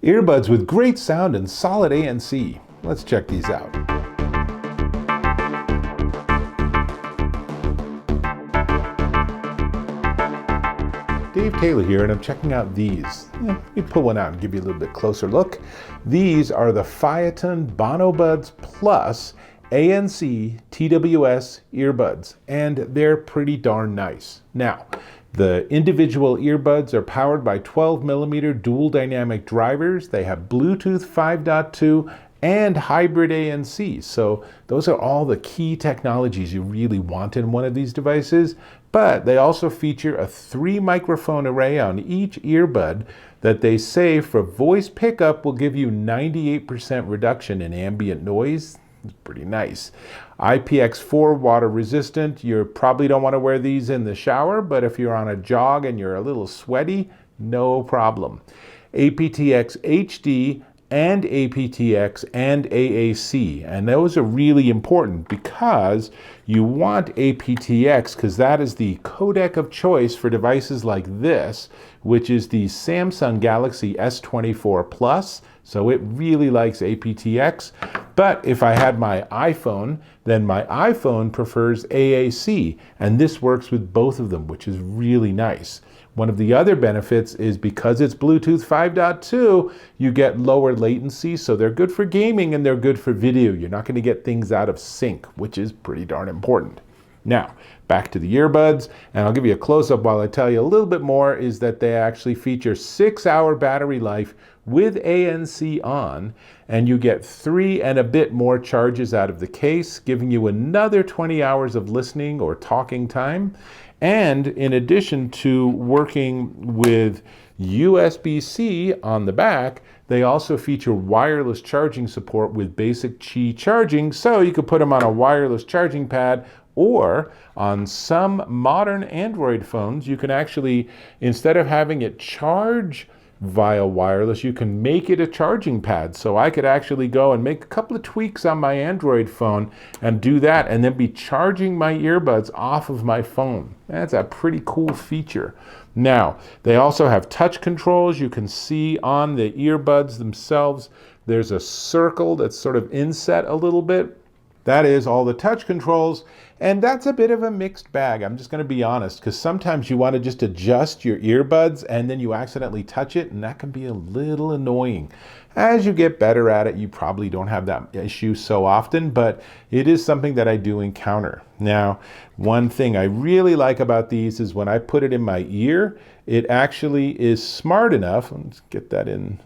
Earbuds with great sound and solid ANC. Let's check these out. Dave Taylor here, and I'm checking out these. Let me pull one out and give you a little bit closer look. These are the Phiaton BonoBuds Plus ANC TWS Earbuds, and they're pretty darn nice. Now, the individual earbuds are powered by 12mm dual dynamic drivers. They have Bluetooth 5.2 and hybrid ANC. So those are all the key technologies you really want in one of these devices. But they also feature a 3-microphone array on each earbud that they say for voice pickup will give you 98% reduction in ambient noise. It's pretty nice. IPX4 water resistant. You probably don't want to wear these in the shower, but if you're on a jog and you're a little sweaty, no problem. aptX HD and aptX and AAC, and those are really important because you want aptX because that is the codec of choice for devices like this, which is the Samsung Galaxy S24 Plus, so it really likes aptX. But if I had my iPhone, then my iPhone prefers AAC, and this works with both of them, which is really nice. One of the other benefits is because it's Bluetooth 5.2, you get lower latency, so they're good for gaming and they're good for video. You're not going to get things out of sync, which is pretty darn important. Now, back to the earbuds, and I'll give you a close-up while I tell you a little bit more, is that they actually feature 6-hour battery life with ANC on, and you get 3 and a bit more charges out of the case, giving you another 20 hours of listening or talking time. And in addition to working with USB-C on the back, they also feature wireless charging support with basic Qi charging, so you could put them on a wireless charging pad, or on some modern Android phones, you can actually, instead of having it charge via wireless, you can make it a charging pad. So I could actually go and make a couple of tweaks on my Android phone and do that, and then be charging my earbuds off of my phone. That's a pretty cool feature. Now, they also have touch controls. You can see on the earbuds themselves, there's a circle that's sort of inset a little bit. That is all the touch controls, and that's a bit of a mixed bag. I'm just going to be honest, because sometimes you want to just adjust your earbuds and then you accidentally touch it, and that can be a little annoying. As you get better at it, you probably don't have that issue so often, but it is something that I do encounter. Now, one thing I really like about these is when I put it in my ear, it actually is smart enough. Let's get that in.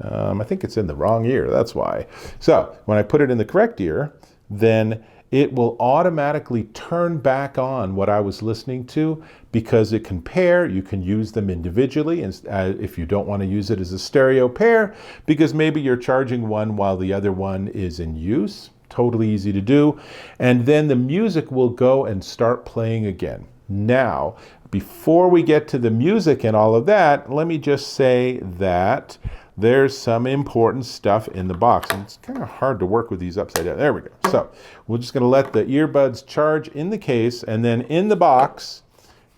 I think it's in the wrong ear, that's why. So when I put it in the correct ear, then it will automatically turn back on what I was listening to, because it can pair. You can use them individually if you don't want to use it as a stereo pair, because maybe you're charging one while the other one is in use. Totally easy to do. And then the music will go and start playing again. Now, before we get to the music and all of that, let me just say that there's some important stuff in the box. And it's kind of hard to work with these upside down. There we go. So we're just going to let the earbuds charge in the case, and then in the box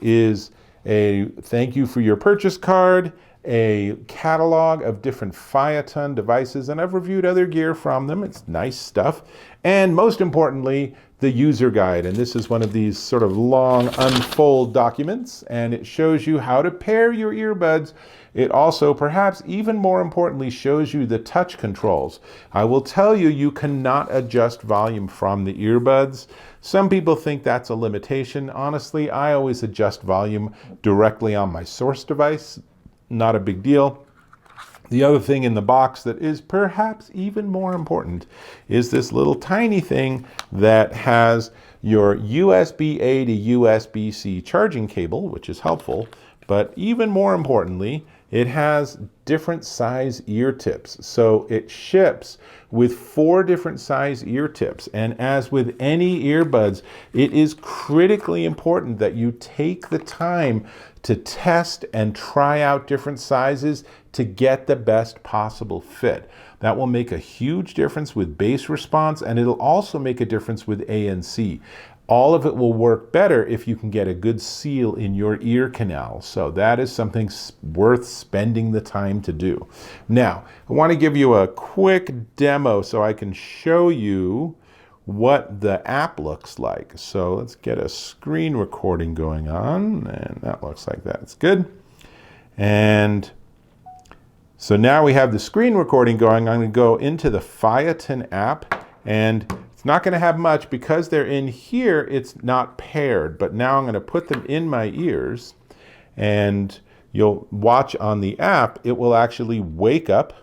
is a thank you for your purchase card, a catalog of different Phiaton devices, and I've reviewed other gear from them. It's nice stuff. And most importantly, the user guide. And this is one of these sort of long unfold documents, and it shows you how to pair your earbuds. It also, perhaps even more importantly, shows you the touch controls. I will tell you, you cannot adjust volume from the earbuds. Some people think that's a limitation. Honestly, I always adjust volume directly on my source device. Not a big deal. The other thing in the box that is perhaps even more important is this little tiny thing that has your USB-A to USB-C charging cable, which is helpful, but even more importantly, it has different size ear tips. So it ships with 4 different size ear tips. And as with any earbuds, it is critically important that you take the time to test and try out different sizes to get the best possible fit. That will make a huge difference with bass response, and it'll also make a difference with ANC. all of it will work better if you can get a good seal in your ear canal. So that is something worth spending the time to do. Now, I want to give you a quick demo so I can show you what the app looks like. So let's get a screen recording going on, and that looks like that's good. And so now we have the screen recording going. I'm going to go into the Phiaton app, and it's not going to have much because they're in here. It's not paired, but now I'm going to put them in my ears, and you'll watch on the app, it will actually wake up.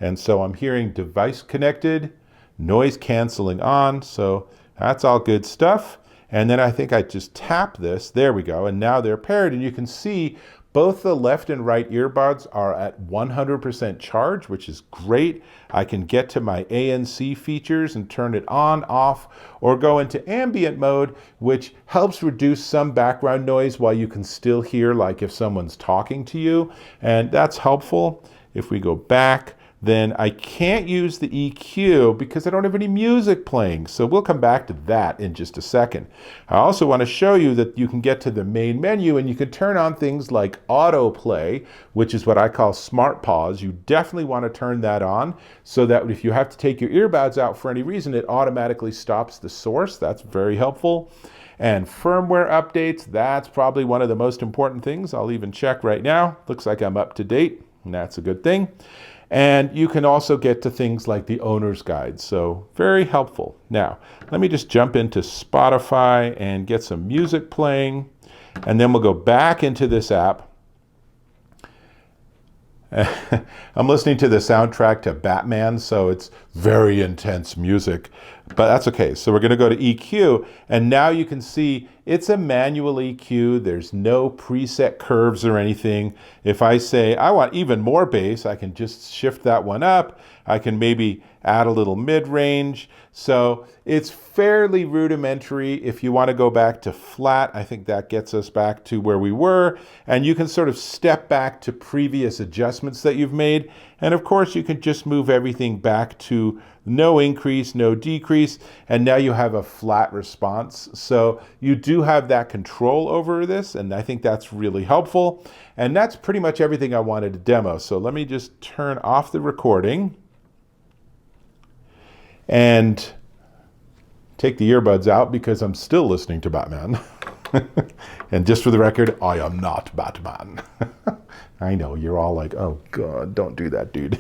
And so I'm hearing device connected, noise canceling on. So that's all good stuff. And then I think I just tap this. There we go. And now they're paired, and you can see both the left and right earbuds are at 100% charge, which is great. I can get to my ANC features and turn it on, off, or go into ambient mode, which helps reduce some background noise while you can still hear, like if someone's talking to you. And that's helpful. If we go back, then I can't use the EQ because I don't have any music playing. So we'll come back to that in just a second. I also want to show you that you can get to the main menu and you can turn on things like autoplay, which is what I call smart pause. You definitely want to turn that on so that if you have to take your earbuds out for any reason, it automatically stops the source. That's very helpful. And firmware updates, that's probably one of the most important things. I'll even check right now. Looks like I'm up to date, and that's a good thing. And you can also get to things like the owner's guide. So very helpful. Now, let me just jump into Spotify and get some music playing. And then we'll go back into this app. I'm listening to the soundtrack to Batman, so it's very intense music, but that's okay. So we're going to go to EQ, and now you can see it's a manual EQ. There's no preset curves or anything. If I say I want even more bass, I can just shift that one up. I can maybe add a little mid-range. So it's fairly rudimentary. If you want to go back to flat, I think that gets us back to where we were. And you can sort of step back to previous adjustments that you've made. And of course, you can just move everything back to no increase, no decrease. And now you have a flat response. So you do have that control over this. And I think that's really helpful. And that's pretty much everything I wanted to demo. So let me just turn off the recording and take the earbuds out because I'm still listening to Batman. And just for the record, I am not Batman. I know, you're all like, oh God, don't do that, dude.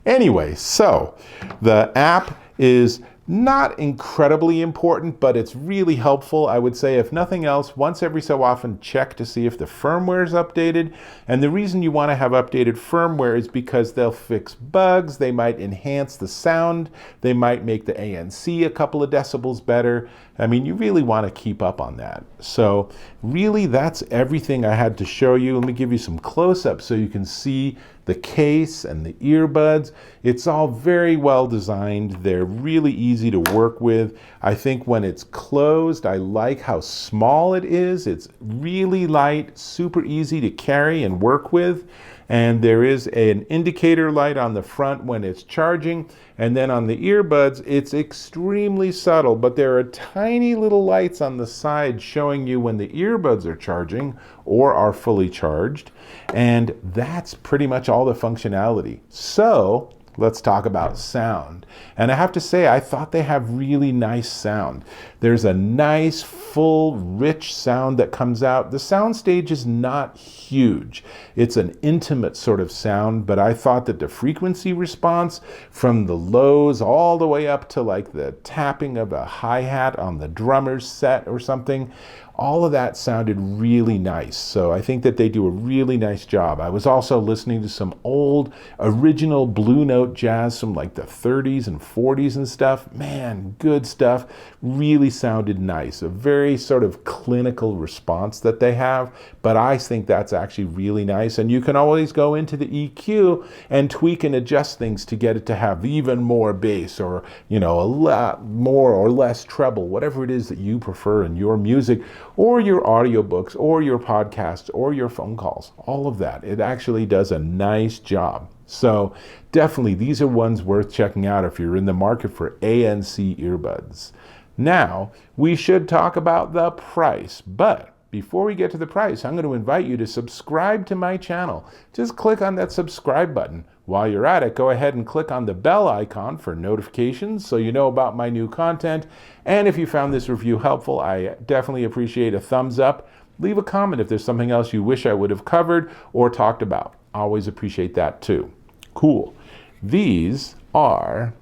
Anyway, so the app is not incredibly important, but it's really helpful. I would say, if nothing else, once every so often, check to see if the firmware is updated. And the reason you want to have updated firmware is because they'll fix bugs, they might enhance the sound, they might make the ANC a couple of decibels better. I mean, you really want to keep up on that. So really, that's everything I had to show you. Let me give you some close-ups so you can see the case and the earbuds. It's all very well designed. They're really easy to work with. I think when it's closed, I like how small it is. It's really light, super easy to carry and work with. And there is an indicator light on the front when it's charging. And then on the earbuds, it's extremely subtle, but there are tiny little lights on the side showing you when the earbuds are charging or are fully charged. And that's pretty much all the functionality. So let's talk about sound. And I have to say, I thought they have really nice sound. There's a nice, full, rich sound that comes out. The sound stage is not huge. It's an intimate sort of sound, but I thought that the frequency response from the lows all the way up to like the tapping of a hi-hat on the drummer's set or something, all of that sounded really nice. So I think that they do a really nice job. I was also listening to some old original Blue Note jazz from like the 30s and 40s and stuff. Man, good stuff. Really sounded nice. A very sort of clinical response that they have, but I think that's actually really nice. And you can always go into the EQ and tweak and adjust things to get it to have even more bass, or, you know, a lot more or less treble, whatever it is that you prefer in your music, or your audiobooks, or your podcasts, or your phone calls, all of that. It actually does a nice job. So definitely, these are ones worth checking out if you're in the market for ANC earbuds. Now, we should talk about the price, but before we get to the price, I'm going to invite you to subscribe to my channel. Just click on that subscribe button. While you're at it, go ahead and click on the bell icon for notifications so you know about my new content. And if you found this review helpful, I definitely appreciate a thumbs up. Leave a comment if there's something else you wish I would have covered or talked about. Always appreciate that too. Cool. These are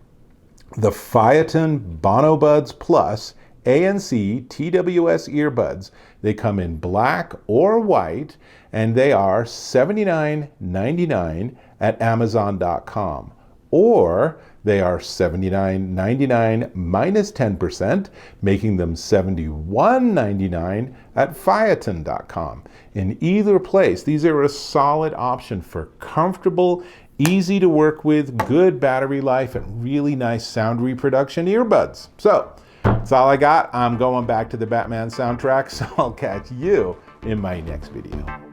the Phiaton BonoBuds Plus ANC TWS Earbuds. They come in black or white, and they are $79.99 at Amazon.com. Or they are $79.99 minus 10%, making them $71.99 at Phiaton.com. In either place, these are a solid option for comfortable, easy to work with, good battery life, and really nice sound reproduction earbuds. So that's all I got. I'm going back to the Batman soundtrack, so I'll catch you in my next video.